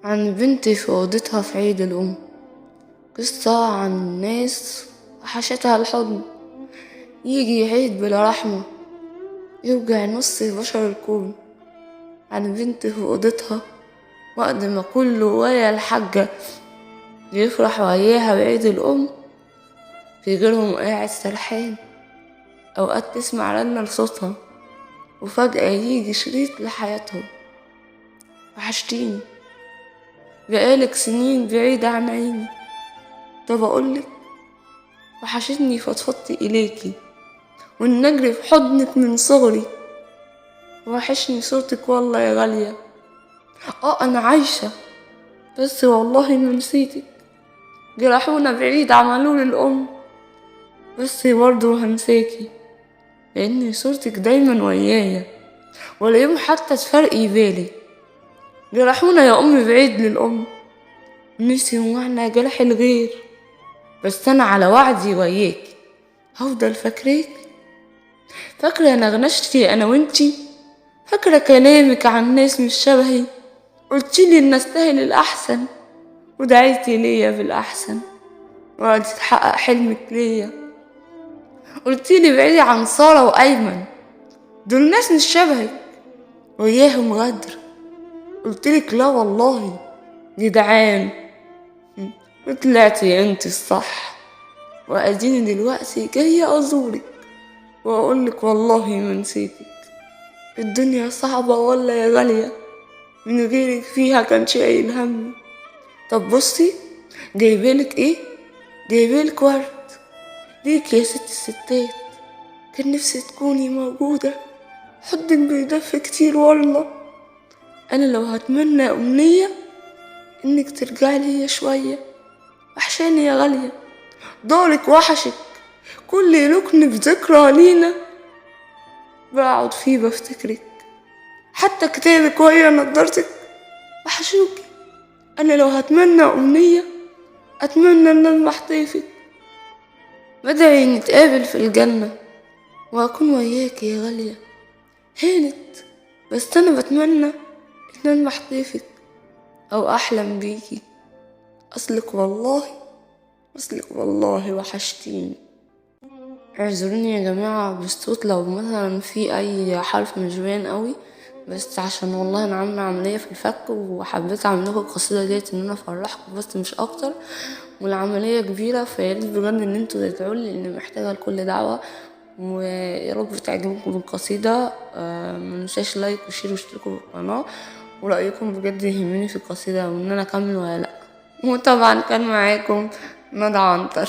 عن بنت في أوضتها في عيد الأم. قصة عن ناس وحشتها الحضن، يجي عيد بلا رحمة يوجع نص بشر الكون. عن بنت في أوضتها وقت ما كله ويا الحاجة يفرح وياها بعيد الأم، في غيرهم قاعد سرحان. أوقات تسمع رنة لصوتها وفجأة يجي شريط لحياتهم. وحشتيني بقالك سنين بعيدة عن عيني، طب أقولك وحشتني فضفضت إليكي وإن أجري في حضنك من صغري. وحشني صوتك والله يا غالية، أنا عايشة بس والله ما نسيتك. جرحونا بعيد عملولي الأم بس برضه هنساكي، لأن صورتك دايما ويايا ولا يوم حتى تفرقي بالي. جرحونا يا أمي بعيد للأم، نسيوا معنى جرح الغير، بس أنا على وعدي وياكي هفضل فاكراك. فاكرة نغنشتي أنا وانتي، فاكرة كلامك عن ناس مش شبهي، قلتيلي إن أستاهل الأحسن ودعيتي ليا بالأحسن وقعدت تحقق حلمك ليا. قلتيلي بعيدي عن سارة وأيمن، دول ناس مش شبهك وياهم غدر. قلتلك لا والله جدعان، وطلعتي انت الصح. وأديني دلوقتي جاية أزورك وأقولك والله ما نسيتك. الدنيا صعبة ولا يا غالية، من غيرك فيها كان شايل همي. طب بصي جايبالك ايه، جايبالك ورد ليك يا ست الستات، كان نفسي تكوني موجودة، حضنك بيدفي كتير والله. أنا لو هتمنى أمنية إنك ترجعي ليا شوية، وحشاني يا غالية، دارك وحشك، كل ركن في ذكرى لينا بقعد فيه بفتكرك، حتى كتابك وهي نضارتك وحشوكي. أنا لو هتمنى أمنية أتمنى إن ألمح طيفك، بدعي نتقابل في الجنة وأكون وياكي يا غالية. هانت بس أنا بتمنى إن ألمح طيفك أو أحلم بيكي، أصلك والله وحشتيني. اعذروني يا جماعة بالصوت لو مثلا في أي حرف مش باين قوي، بس عشان والله أنا عاملة عملية في الفك وحبيت أعمل لكم القصيدة ديت إن أنا أفرحكم بس مش أكتر، والعملية كبيرة فياريت بجد إن انتوا تدعولي لأن محتاجة لكل دعوة. ويا رب تعجبكم القصيدة، مننساش لايك وشير واشتركوا في القناة، ورأيكم بجد يهمني في القصيدة وإن أنا أكمل ولا لأ. وطبعا كان معاكم ندى عنتر.